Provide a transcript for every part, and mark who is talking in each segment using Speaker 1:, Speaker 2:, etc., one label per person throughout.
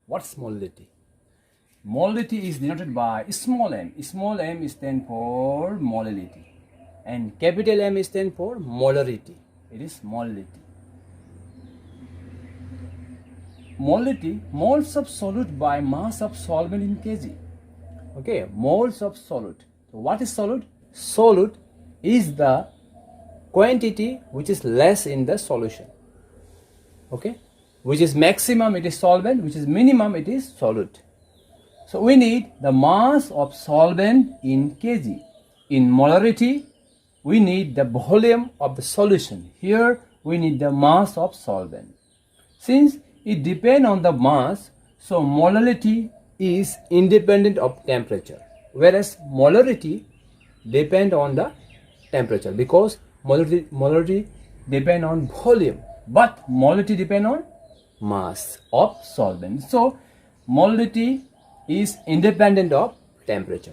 Speaker 1: What's molality? Molality is denoted by small m. Small m stands for molality, and capital M stands for molarity. It is molality. Molality, moles of solute by mass of solvent in kg. Okay, moles of solute. So what is solute? Solute is the quantity which is less in the solution. Okay, which is maximum it is solvent, which is minimum it is solute. So we need the mass of solvent in kg. In molarity, we need the volume of the solution. Here we need the mass of solvent. Since it depends on the mass, so molality is independent of temperature, whereas molarity depend on the temperature, because molarity depend on volume, but molality depend on mass of solvent. So molality is independent of temperature.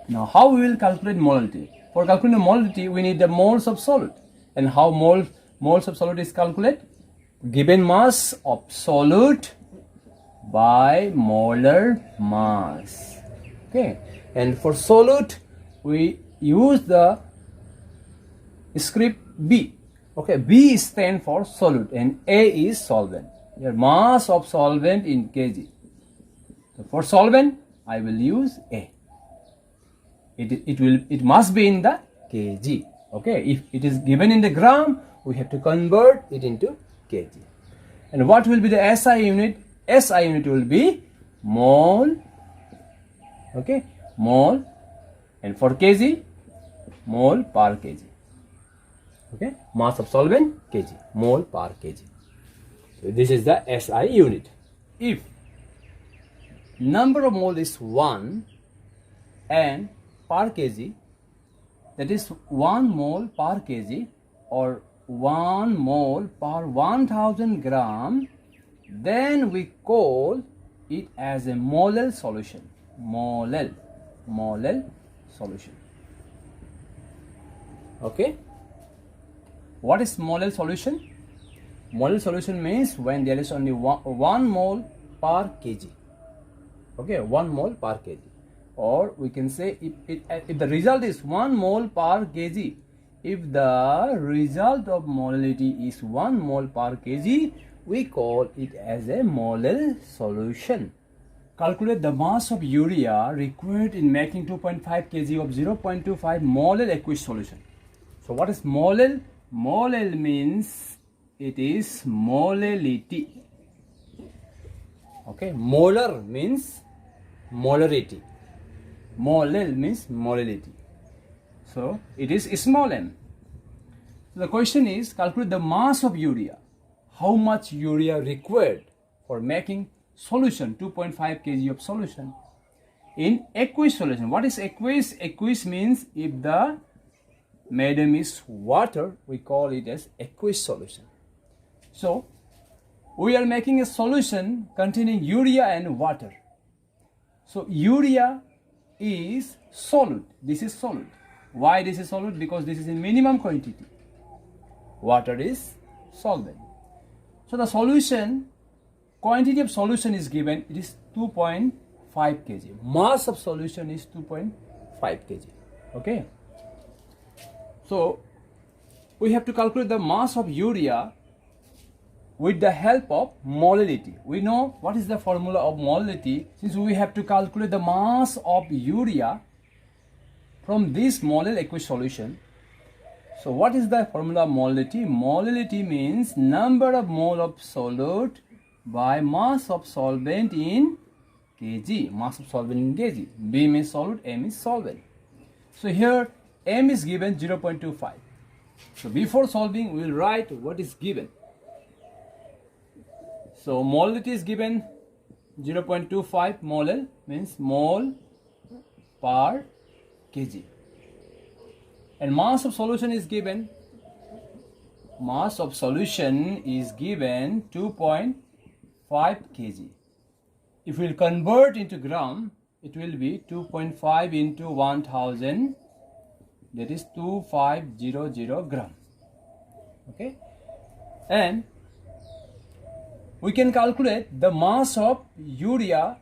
Speaker 1: Now how we will calculate molality? For calculating molality, we need the moles of solute. And how moles of solute is calculated? Given mass of solute by molar mass. Okay, and for solute we use the script B. Okay, B stands for solute and A is solvent. Your mass of solvent in kg. So for solvent I will use A. It must be in the kg. Okay, if it is given in the gram, we have to convert it into kg. And what will be the SI unit? SI unit will be mole. Okay, mole, and for kg, mole per kg. Okay, mass of solvent kg, mole per kg. So this is the SI unit. If number of mole is 1 and per kg, that is 1 mole per kg or 1 mole per 1000 gram, then we call it as a molal solution. Molal solution. Okay, what is molal solution? Molal solution means when there is only one mole per kg. Okay, 1 mole per kg, or we can say if the result is 1 mole per kg, if the result of molality is 1 mole per kg, we call it as a molal solution. Calculate the mass of urea required in making 2.5 kg of 0.25 molal aqueous solution. So what is molal? Molal means it is molality. Okay, molar means molarity. Molal means molality. So it is small m. So the question is, calculate the mass of urea. How much urea required for making solution, 2.5 kg of solution in aqueous solution. What is aqueous? Aqueous means if the medium is water, we call it as aqueous solution. So we are making a solution containing urea and water. So urea is solute. This is solute. Why this is solute? Because this is in minimum quantity. Water is solvent. So the solution, quantity of solution is given, it is 2.5 kg. Mass of solution is 2.5 kg. Okay. So we have to calculate the mass of urea with the help of molality. We know what is the formula of molality, since we have to calculate the mass of urea from this molal aqueous solution. So what is the formula of molality? Molality means number of mole of solute by mass of solvent in kg. Mass of solvent in kg. B means solute, M is solvent. So here M is given 0.25. So before solving we will write what is given. So molality is given 0.25 molal, means mole per kg. And mass of solution is given, mass of solution is given 2.5 kg. If we will convert into gram, it will be 2.5 into 1000, that is 2500 gram. Okay, and we can calculate the mass of urea,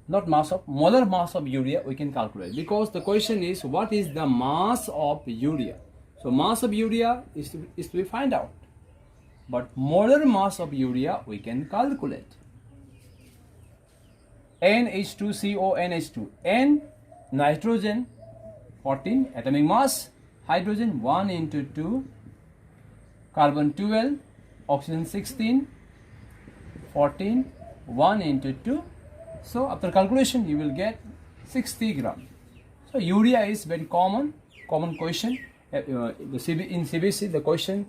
Speaker 1: not mass of, molar mass of urea we can calculate, because the question is what is the mass of urea. So mass of urea is to be find out, but molar mass of urea we can calculate. NH2CONH2, N nitrogen 14 atomic mass, hydrogen 1 into 2, carbon 12, oxygen 16, 14, 1 into 2. So after calculation you will get 60 gram. So urea is very common question. In CBC the question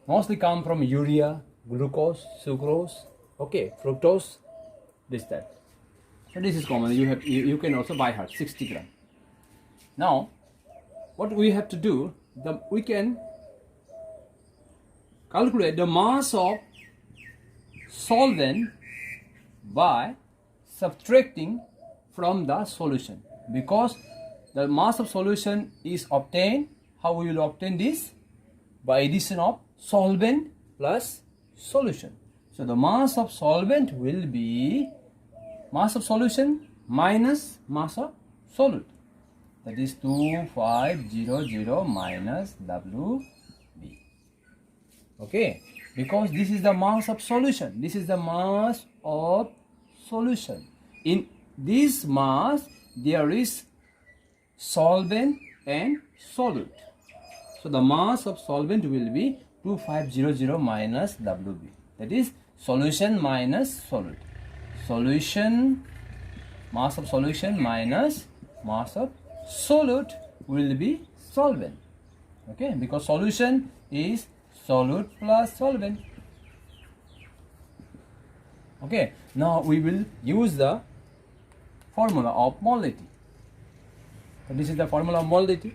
Speaker 1: mostly come from urea, glucose, sucrose, okay, fructose, this that. So this is common. You can also by heart 60 gram. Now what we have to do, we can calculate the mass of solvent by subtracting from the solution, because the mass of solution is obtained. How we will obtain this? By addition of solvent plus solution. So the mass of solvent will be mass of solution minus mass of solute, that is 2500 minus WB. Okay, because this is the mass of solution, this is the mass of solution. In this mass there is solvent and solute. So the mass of solvent will be 2500 minus WB, that is solution minus solute. Solution, mass of solution minus mass of solute will be solvent. Okay, because solution is solute plus solvent. Okay, now we will use the formula of molality. So this is the formula of molality.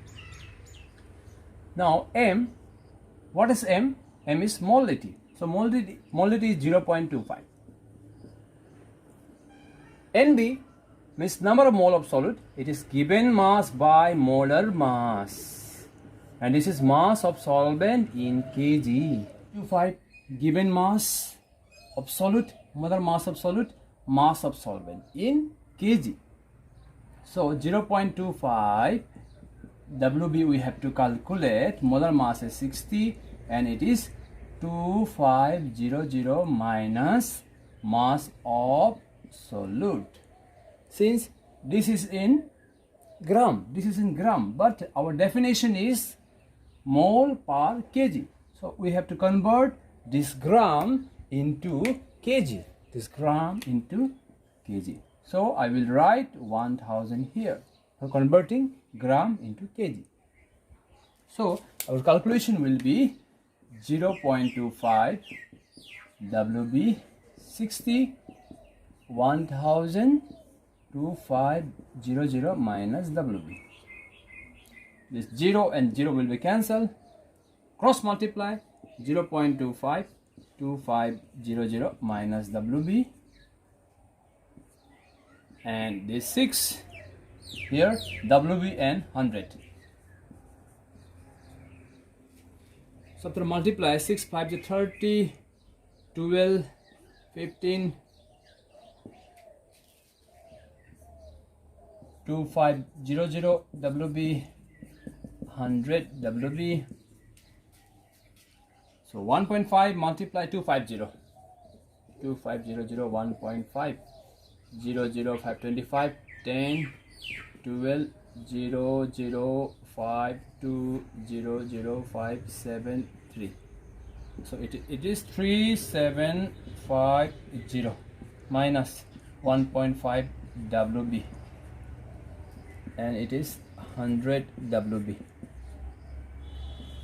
Speaker 1: Now M, what is M? M is molality. So molality is 0.25. NB means number of mole of solute. It is given mass by molar mass, and this is mass of solvent in kg. 25 given mass of solute, molar mass of solute, mass of solvent in kg. So 0.25 WB we have to calculate. Molar mass is 60 and it is 2500 minus mass of solute. Since this is in gram, but our definition is mole per kg. So we have to convert this gram into kg. This gram into kg. So I will write 1000 here. So converting gram into kg. So our calculation will be 0.25 WB 60 1000 2500 minus WB. This 0 and 0 will be cancelled. Cross multiply 0.25 2500 minus WB, and this 6 here WB and 100. So after multiply 6 5 is 30, 12, 15, 2500 WB, 100 WB. So 1.5 multiply 250, 2500 1.5, 0 5 25, 10, 12, 0 5 2 0 5 7 3. So it is 3750 minus 1.5 WB, and it is 100 WB.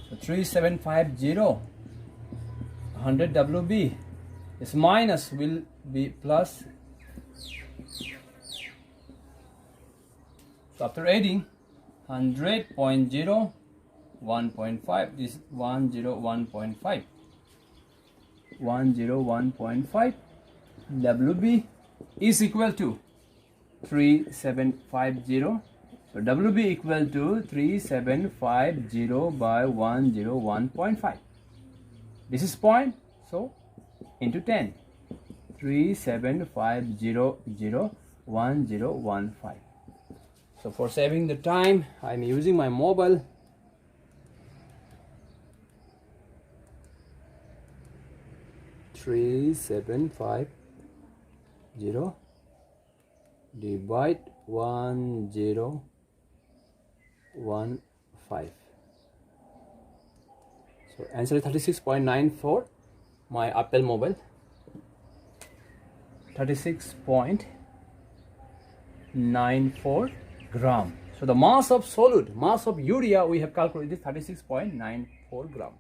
Speaker 1: So 3750 100 WB is minus will be plus. So after adding 100.0 1.5, this 101.5 101.5 WB is equal to 3750. So WB equal to 3750 by 101.5. This is point. So into 10. 37501015. So for saving the time, I'm using my mobile. Three 750 divide 1015. So answer is 36.94. My Apple mobile. 36.94 gram. So the mass of solid, mass of urea we have calculated is 36.94 gram.